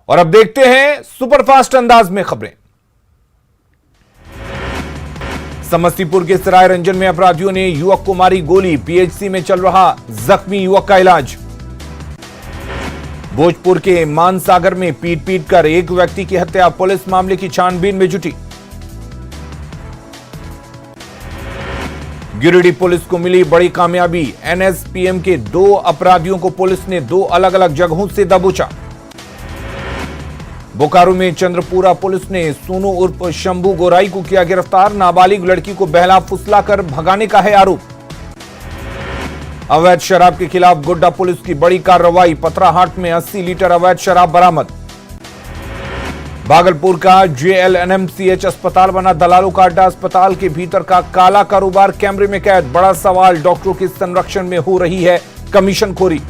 और अब देखते हैं सुपरफास्ट अंदाज में खबरें। समस्तीपुर के सराय रंजन में अपराधियों ने युवक को मारी गोली, पीएचसी में चल रहा जख्मी युवक का इलाज। भोजपुर के मानसागर में पीट पीट कर एक व्यक्ति की हत्या, पुलिस मामले की छानबीन में जुटी। गिरिडीह पुलिस को मिली बड़ी कामयाबी, एनएसपीएम के 2 अपराधियों को पुलिस ने 2 अलग अलग जगहों से दबोचा। बोकारो में चंद्रपुरा पुलिस ने सोनू उर्फ शंभू गोराई को किया गिरफ्तार, नाबालिग लड़की को बहला फुसलाकर भगाने का है आरोप। अवैध शराब के खिलाफ गोड्डा पुलिस की बड़ी कार्रवाई, पथराहाट में 80 लीटर अवैध शराब बरामद। भागलपुर का जेएलएनएमसीएच अस्पताल बना दलालों का अड्डा, अस्पताल के भीतर का काला कारोबार कैमरे में कैद। बड़ा सवाल, डॉक्टरों के संरक्षण में हो रही है कमीशनखोरी।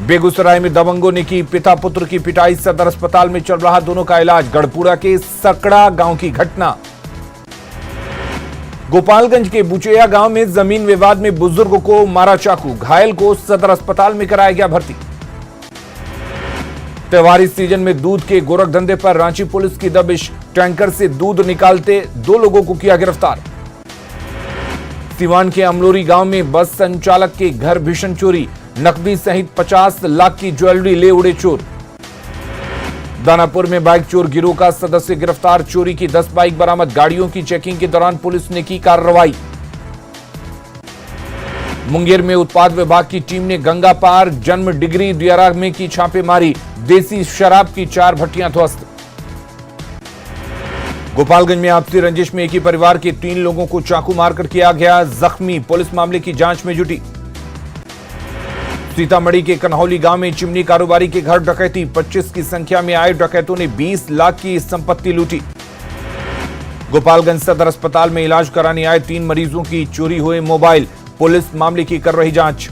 बेगूसराय में दबंगों ने की पिता पुत्र की पिटाई, सदर अस्पताल में चल रहा दोनों का इलाज। गढ़पुरा के सकड़ा गांव की घटना। गोपालगंज के बुचैया गांव में जमीन विवाद में बुजुर्ग को मारा चाकू, घायल को सदर अस्पताल में कराया गया भर्ती। त्योहारी सीजन में दूध के गोरख धंधे पर रांची पुलिस की दबिश, टैंकर से दूध निकालते 2 लोगों को किया गिरफ्तार। सिवान के अमलोरी गांव में बस संचालक के घर भीषण चोरी, नकदी सहित 50 लाख की ज्वेलरी ले उड़े चोर। दानापुर में बाइक चोर गिरोह का सदस्य गिरफ्तार, चोरी की 10 बाइक बरामद। गाड़ियों की चेकिंग के दौरान पुलिस ने की कार्रवाई। मुंगेर में उत्पाद विभाग की टीम ने गंगा पार जन्म डिग्री दियारा में की छापेमारी, देसी शराब की 4 भट्टियां ध्वस्त। गोपालगंज में आपसी रंजिश में एक ही परिवार के 3 लोगों को चाकू मारकर किया गया जख्मी, पुलिस मामले की जांच में जुटी। सीतामढ़ी के कन्हौली गांव में चिमनी कारोबारी के घर डकैती, 25 की संख्या में आए डकैतों ने 20 लाख की संपत्ति लूटी। गोपालगंज सदर अस्पताल में इलाज कराने आए 3 मरीजों की चोरी हुए मोबाइल, पुलिस मामले की कर रही जांच।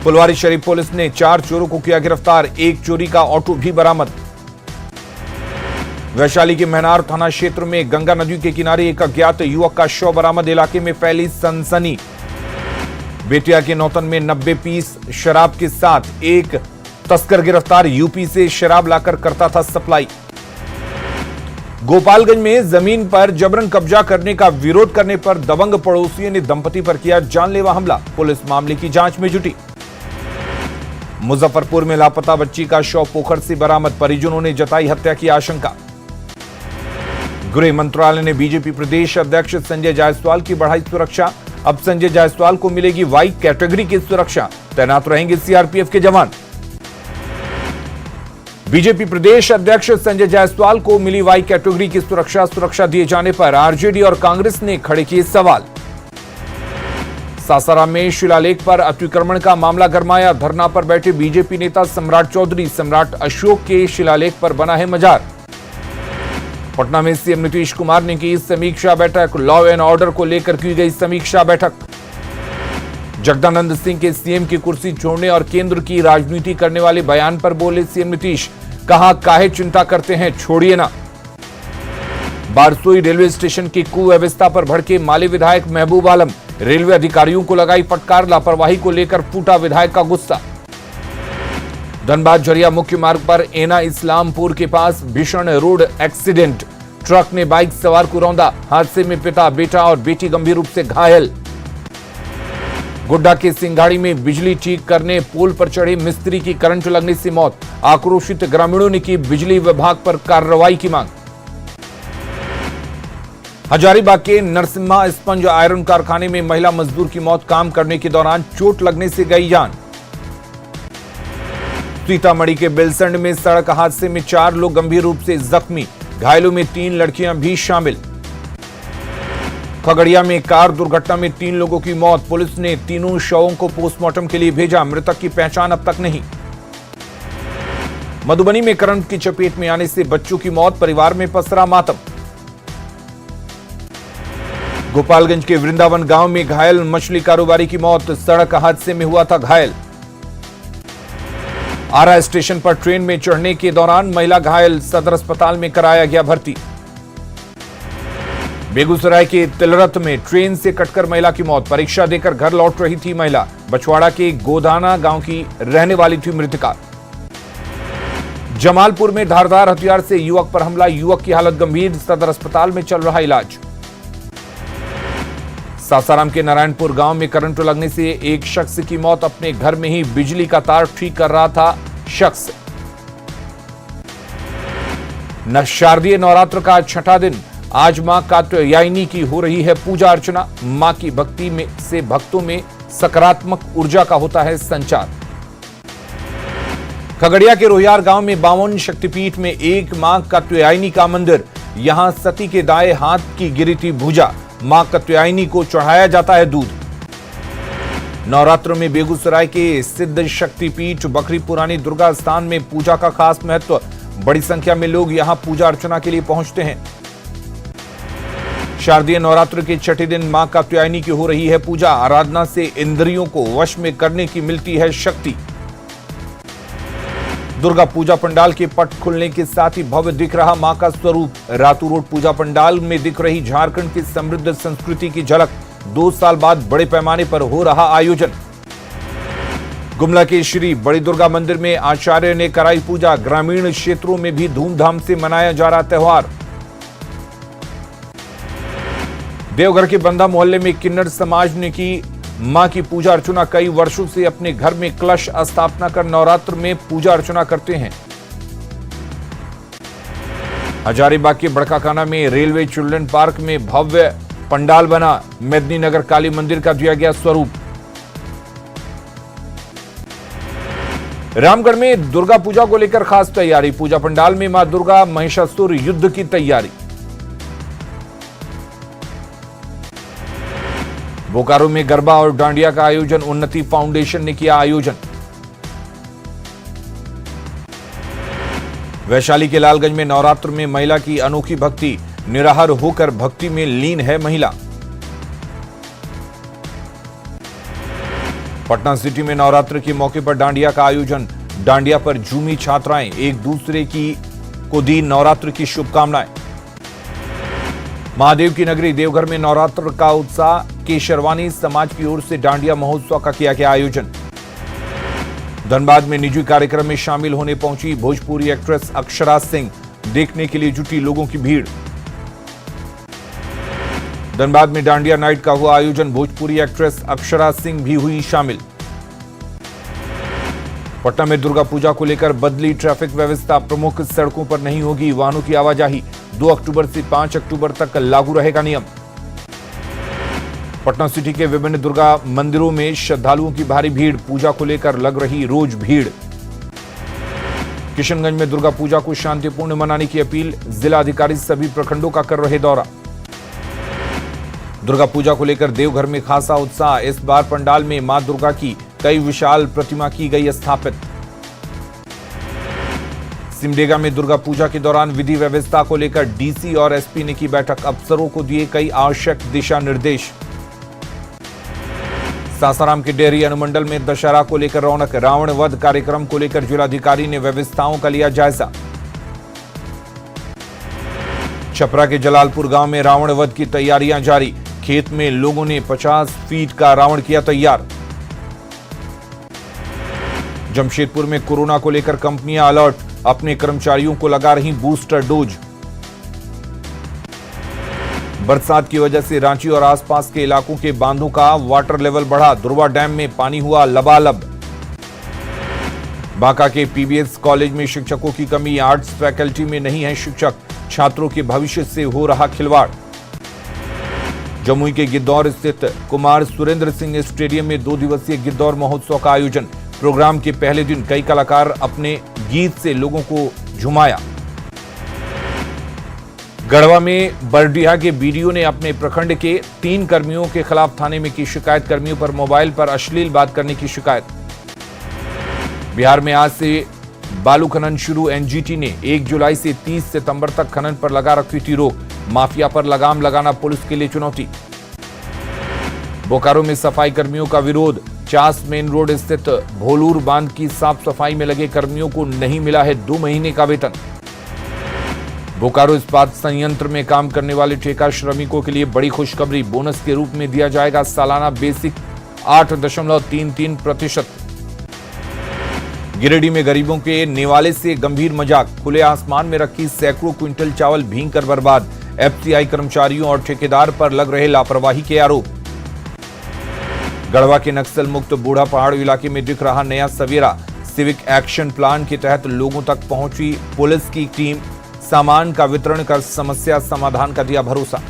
फुलवारी शरीफ पुलिस ने 4 चोरों को किया गिरफ्तार, 1 चोरी का ऑटो भी बरामद। वैशाली के महनार थाना क्षेत्र में गंगा नदी के किनारे एक अज्ञात युवक का शव बरामद, इलाके में फैली सनसनी। बेटिया के नौतन में 90 पीस शराब के साथ एक तस्कर गिरफ्तार, यूपी से शराब लाकर करता था सप्लाई। गोपालगंज में जमीन पर जबरन कब्जा करने का विरोध करने पर दबंग पड़ोसियों ने दंपति पर किया जानलेवा हमला, पुलिस मामले की जांच में जुटी। मुजफ्फरपुर में लापता बच्ची का शव पोखर से बरामद, परिजनों ने जताई हत्या की आशंका। गृह मंत्रालय ने बीजेपी प्रदेश अध्यक्ष संजय जायसवाल की बढ़ाई सुरक्षा, अब संजय जायसवाल को मिलेगी वाई कैटेगरी की सुरक्षा, तैनात रहेंगे सीआरपीएफ के जवान। बीजेपी प्रदेश अध्यक्ष संजय जायसवाल को मिली वाई कैटेगरी की सुरक्षा दिए जाने पर आरजेडी और कांग्रेस ने खड़े किए सवाल। सासाराम में शिलालेख पर अतिक्रमण का मामला गरमाया, धरना पर बैठे बीजेपी नेता सम्राट चौधरी, सम्राट अशोक के शिलालेख पर बना है मजार। पटना में सीएम नीतीश कुमार ने की समीक्षा बैठक, लॉ एंड ऑर्डर को लेकर की गई समीक्षा बैठक। जगदानंद सिंह के सीएम की कुर्सी छोड़ने और केंद्र की राजनीति करने वाले बयान पर बोले सीएम नीतीश, कहा काहे चिंता करते हैं, छोड़िए ना। बारसोई रेलवे स्टेशन की कुव्यवस्था पर भड़के माले विधायक महबूब आलम, रेलवे अधिकारियों को लगाई फटकार, लापरवाही को लेकर फूटा विधायक का गुस्सा। धनबाद झरिया मुख्य मार्ग पर एना इस्लामपुर के पास भीषण रोड एक्सीडेंट, ट्रक ने बाइक सवार को रौंदा, हादसे में पिता, बेटा और बेटी गंभीर रूप से घायल। गोड्डा के सिंघाड़ी में बिजली ठीक करने पोल पर चढ़े मिस्त्री की करंट लगने से मौत, आक्रोशित ग्रामीणों ने की बिजली विभाग पर कार्रवाई की मांग। हजारीबाग के नरसिम्हा स्पंज आयरन कारखाने में महिला मजदूर की मौत, काम करने के दौरान चोट लगने से गई जान। सीतामढ़ी के बेलसंड में सड़क हादसे में 4 लोग गंभीर रूप से जख्मी, घायलों में 3 लड़कियां भी शामिल। खगड़िया में कार दुर्घटना में 3 लोगों की मौत, पुलिस ने तीनों शवों को पोस्टमार्टम के लिए भेजा, मृतक की पहचान अब तक नहीं। मधुबनी में करंट की चपेट में आने से बच्चों की मौत, परिवार में पसरा मातम। गोपालगंज के वृंदावन गांव में घायल मछली कारोबारी की मौत, सड़क हादसे में हुआ था घायल। आरा स्टेशन पर ट्रेन में चढ़ने के दौरान महिला घायल, सदर अस्पताल में कराया गया भर्ती। बेगूसराय के तिलरथ में ट्रेन से कटकर महिला की मौत, परीक्षा देकर घर लौट रही थी महिला, बछवाड़ा के गोदाना गांव की रहने वाली थी मृतका। जमालपुर में धारदार हथियार से युवक पर हमला, युवक की हालत गंभीर, सदर अस्पताल में चल रहा इलाज। सासाराम के नारायणपुर गांव में करंट लगने से एक शख्स की मौत, अपने घर में ही बिजली का तार ठीक कर रहा था शख्स। शारदीय नवरात्र का छठा दिन, आज मां कात्यायनी की हो रही है पूजा अर्चना। मां की भक्ति में से भक्तों में सकारात्मक ऊर्जा का होता है संचार। खगड़िया के रोहियार गांव में 52 शक्तिपीठ में एक मां कात्यायनी का मंदिर, यहां सती के दाएं हाथ की गिरी थी भुजा, मां कात्यायनी को चढ़ाया जाता है दूध। नवरात्र में बेगूसराय के सिद्ध शक्तिपीठ बखरी पुरानी दुर्गा स्थान में पूजा का खास महत्व, बड़ी संख्या में लोग यहां पूजा अर्चना के लिए पहुंचते हैं। शारदीय नवरात्र के छठे दिन मां कात्यायनी की हो रही है पूजा, आराधना से इंद्रियों को वश में करने की मिलती है शक्ति। दुर्गा पूजा पंडाल के पट खुलने के साथ ही भव्य दिख रहा मां का स्वरूप। रातू रोड पूजा पंडाल में दिख रही झारखंड की समृद्ध संस्कृति की झलक। 2 साल बाद बड़े पैमाने पर हो रहा आयोजन। गुमला के श्री बड़ी दुर्गा मंदिर में आचार्य ने कराई पूजा, ग्रामीण क्षेत्रों में भी धूमधाम से मनाया जा रहा त्योहार। देवघर के बंदा मोहल्ले में किन्नर समाज ने की मां की पूजा अर्चना, कई वर्षों से अपने घर में कलश स्थापना कर नवरात्र में पूजा अर्चना करते हैं। हजारीबाग के बड़काकाना में रेलवे चिल्ड्रन पार्क में भव्य पंडाल बना, मेदिनीनगर काली मंदिर का दिया गया स्वरूप। रामगढ़ में दुर्गा पूजा को लेकर खास तैयारी, पूजा पंडाल में मां दुर्गा महिषासुर युद्ध की तैयारी। बोकारो में गरबा और डांडिया का आयोजन, उन्नति फाउंडेशन ने किया आयोजन। वैशाली के लालगंज में नवरात्र में महिला की अनोखी भक्ति, निराहार होकर भक्ति में लीन है महिला। पटना सिटी में नवरात्र के मौके पर डांडिया का आयोजन, डांडिया पर झूमी छात्राएं, एक दूसरे को दी नवरात्र की शुभकामनाएं। महादेव की नगरी देवघर में नवरात्र का उत्साह, केशरवानी समाज की ओर से डांडिया महोत्सव का किया गया आयोजन। धनबाद में निजी कार्यक्रम में शामिल होने पहुंची भोजपुरी एक्ट्रेस अक्षरा सिंह, देखने के लिए जुटी लोगों की भीड़। धनबाद में डांडिया नाइट का हुआ आयोजन, भोजपुरी एक्ट्रेस अक्षरा सिंह भी हुई शामिल। पटना में दुर्गा पूजा को लेकर बदली ट्रैफिक व्यवस्था, प्रमुख सड़कों पर नहीं होगी वाहनों की आवाजाही, 2 अक्टूबर से 5 अक्टूबर तक लागू रहेगा नियम। पटना सिटी के विभिन्न दुर्गा मंदिरों में श्रद्धालुओं की भारी भीड़, पूजा को लेकर लग रही रोज भीड़। किशनगंज में दुर्गा पूजा को शांतिपूर्ण मनाने की अपील, जिला अधिकारी सभी प्रखंडों का कर रहे दौरा। दुर्गा पूजा को लेकर देवघर में खासा उत्साह, इस बार पंडाल में मां दुर्गा की कई विशाल प्रतिमा की गई स्थापित। सिमडेगा में दुर्गा पूजा के दौरान विधि व्यवस्था को लेकर डीसी और एसपी ने की बैठक, अफसरों को दिए कई आवश्यक दिशा निर्देश। सासाराम के डेहरी अनुमंडल में दशहरा को लेकर रौनक, रावण वध कार्यक्रम को लेकर जिलाधिकारी ने व्यवस्थाओं का लिया जायजा। छपरा के जलालपुर गांव में रावण वध की तैयारियां जारी, खेत में लोगों ने 50 फीट का रावण किया तैयार। जमशेदपुर में कोरोना को लेकर कंपनियां अलर्ट, अपने कर्मचारियों को लगा रही बूस्टर डोज। बरसात की वजह से रांची और आसपास के इलाकों के बांधों का वाटर लेवल बढ़ा, दुर्वा डैम में पानी हुआ लबालब। बांका के पीबीएस कॉलेज में शिक्षकों की कमी, आर्ट्स फैकल्टी में नहीं है शिक्षक, छात्रों के भविष्य से हो रहा खिलवाड़। जमुई के गिद्धौर स्थित कुमार सुरेंद्र सिंह स्टेडियम में 2 दिवसीय गिद्धौर महोत्सव का आयोजन, प्रोग्राम के पहले दिन कई कलाकार अपने गीत से लोगों को झुमाया। गढ़वा में बरडीहा के बीडीओ ने अपने प्रखंड के 3 कर्मियों के खिलाफ थाने में की शिकायत, कर्मियों पर मोबाइल पर अश्लील बात करने की शिकायत। बिहार में आज से बालू खनन शुरू, एनजीटी ने 1 जुलाई से 30 सितंबर तक खनन पर लगा रखी थी रोक, माफिया पर लगाम लगाना पुलिस के लिए चुनौती। बोकारो में सफाई कर्मियों का विरोध, चास मेन रोड स्थित भोलूर बांध की साफ सफाई में लगे कर्मियों को नहीं मिला है 2 महीने का वेतन। बोकारो इस्पात संयंत्र में काम करने वाले ठेका श्रमिकों के लिए बड़ी खुशखबरी, बोनस के रूप में दिया जाएगा सालाना बेसिक 8.33%। गिरिडीह में गरीबों के नेवाले से गंभीर मजाक, खुले आसमान में रखी सैकड़ों क्विंटल चावल भीग कर बर्बाद। एफसीआई कर्मचारियों और ठेकेदार पर लग रहे लापरवाही के आरोप। गढ़वा के नक्सल मुक्त बूढ़ा पहाड़ इलाके में दिख रहा नया सवेरा। सिविक एक्शन प्लान के तहत लोगों तक पहुंची पुलिस की टीम, सामान का वितरण कर समस्या समाधान का दिया भरोसा।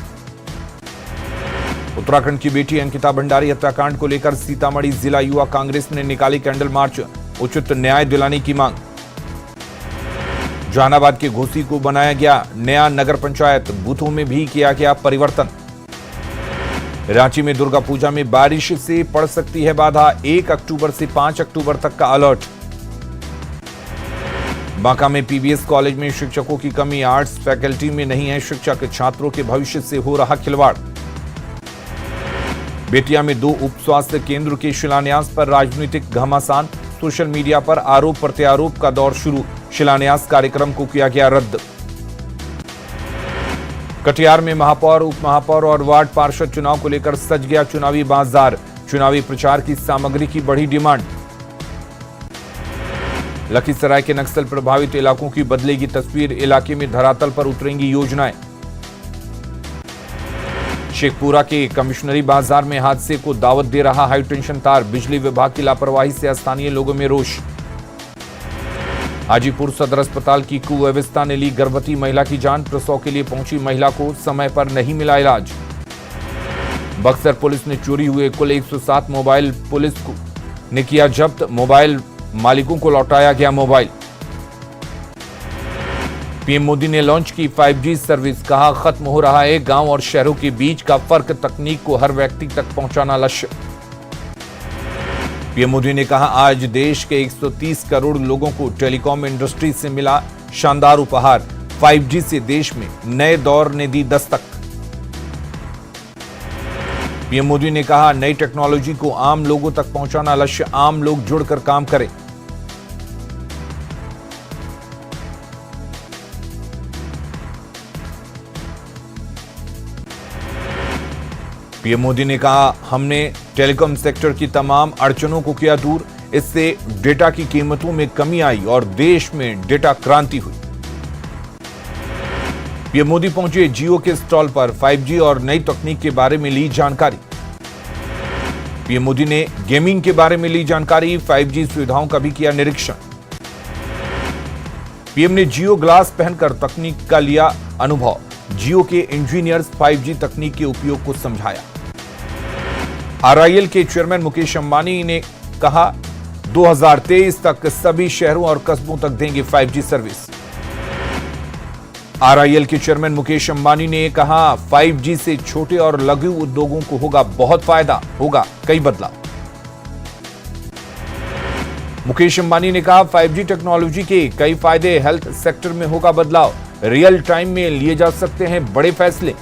उत्तराखंड की बेटी अंकिता भंडारी हत्याकांड को लेकर सीतामढ़ी जिला युवा कांग्रेस ने निकाली कैंडल मार्च, उचित न्याय दिलाने की मांग। जहानाबाद के घोसी को बनाया गया नया नगर पंचायत, बूथों में भी किया गया परिवर्तन। रांची में दुर्गा पूजा में बारिश से पड़ सकती है बाधा, 1 अक्टूबर से 5 अक्टूबर तक का अलर्ट। बांका में पीबीएस कॉलेज में शिक्षकों की कमी, आर्ट्स फैकल्टी में नहीं है शिक्षक, छात्रों के भविष्य से हो रहा खिलवाड़। बेतिया में 2 उप स्वास्थ्य केंद्र के शिलान्यास पर राजनीतिक घमासान, सोशल मीडिया पर आरोप प्रत्यारोप का दौर शुरू, शिलान्यास कार्यक्रम को किया गया रद्द। कटिहार में महापौर, उप महापौर और वार्ड पार्षद चुनाव को लेकर सज गया चुनावी बाजार, चुनावी प्रचार की सामग्री की बढ़ी डिमांड। लखीसराय के नक्सल प्रभावित इलाकों की बदलेगी तस्वीर, इलाके में धरातल पर उतरेंगी योजनाएं। शेखपुरा के कमिश्नरी बाजार में हादसे को दावत दे रहा हाईटेंशन तार, बिजली विभाग की लापरवाही से स्थानीय लोगों में रोष। हाजीपुर सदर अस्पताल की कुव्यवस्था ने ली गर्भवती महिला की जान, प्रसव के लिए पहुंची महिला को समय पर नहीं मिला इलाज। बक्सर पुलिस ने चोरी हुए कुल 107 मोबाइल पुलिस ने किया जब्त, मोबाइल मालिकों को लौटाया गया मोबाइल। पीएम मोदी ने लॉन्च की 5G सर्विस, कहा खत्म हो रहा है गांव और शहरों के बीच का फर्क, तकनीक को हर व्यक्ति तक पहुंचाना लक्ष्य। पीएम मोदी ने कहा आज देश के 130 करोड़ लोगों को टेलीकॉम इंडस्ट्री से मिला शानदार उपहार, 5G से देश में नए दौर ने दी दस्तक। पीएम मोदी ने कहा नई टेक्नोलॉजी को आम लोगों तक पहुंचाना लक्ष्य, आम लोग जुड़कर काम करें। पीएम मोदी ने कहा हमने टेलीकॉम सेक्टर की तमाम अड़चनों को किया दूर, इससे डेटा की कीमतों में कमी आई और देश में डेटा क्रांति हुई। पीएम मोदी पहुंचे जियो के स्टॉल पर, 5G और नई तकनीक के बारे में ली जानकारी। पीएम मोदी ने गेमिंग के बारे में ली जानकारी, 5G सुविधाओं का भी किया निरीक्षण। पीएम ने जियो ग्लास पहनकर तकनीक का लिया अनुभव, जियो के इंजीनियर्स 5G तकनीक के उपयोग को समझाया। RIL के चेयरमैन मुकेश अंबानी ने कहा 2023 तक सभी शहरों और कस्बों तक देंगे 5G सर्विस। RIL के चेयरमैन मुकेश अंबानी ने कहा 5G से छोटे और लघु उद्योगों को होगा बहुत फायदा, होगा कई बदलाव। मुकेश अंबानी ने कहा 5G टेक्नोलॉजी के कई फायदे, हेल्थ सेक्टर में होगा बदलाव, रियल टाइम में लिए जा सकते हैं बड़े फैसले।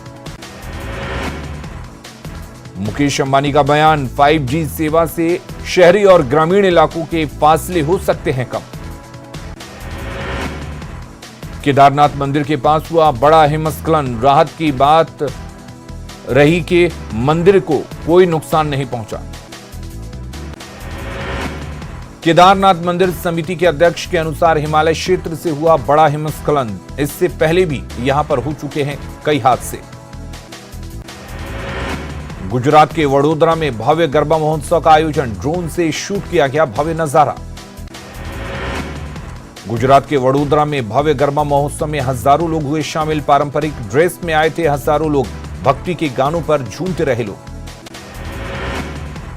मुकेश अंबानी का बयान, 5G सेवा से शहरी और ग्रामीण इलाकों के फासले हो सकते हैं कम। केदारनाथ मंदिर के पास हुआ बड़ा हिमस्खलन, राहत की बात रही कि मंदिर को कोई नुकसान नहीं पहुंचा। केदारनाथ मंदिर समिति के अध्यक्ष के अनुसार हिमालय क्षेत्र से हुआ बड़ा हिमस्खलन, इससे पहले भी यहां पर हो चुके हैं कई हादसे। गुजरात के वडोदरा में भव्य गरबा महोत्सव का आयोजन, ड्रोन से शूट किया गया भव्य नजारा। गुजरात के वडोदरा में भव्य गरबा महोत्सव में हजारों लोग हुए शामिल, पारंपरिक ड्रेस में आए थे हजारों लोग, भक्ति के गानों पर झूमते रहे लोग।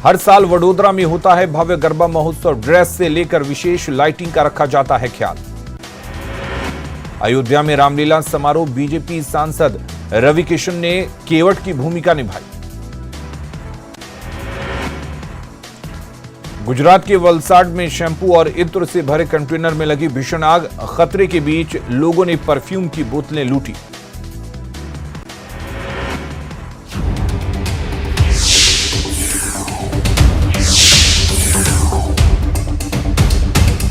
हर साल वडोदरा में होता है भव्य गरबा महोत्सव, ड्रेस से लेकर विशेष लाइटिंग का रखा जाता है ख्याल। अयोध्या में रामलीला समारोह, बीजेपी सांसद रवि किशन ने केवट की भूमिका निभाई। गुजरात के वलसाड में शैंपू और इत्र से भरे कंटेनर में लगी भीषण आग, खतरे के बीच लोगों ने परफ्यूम की बोतलें लूटी।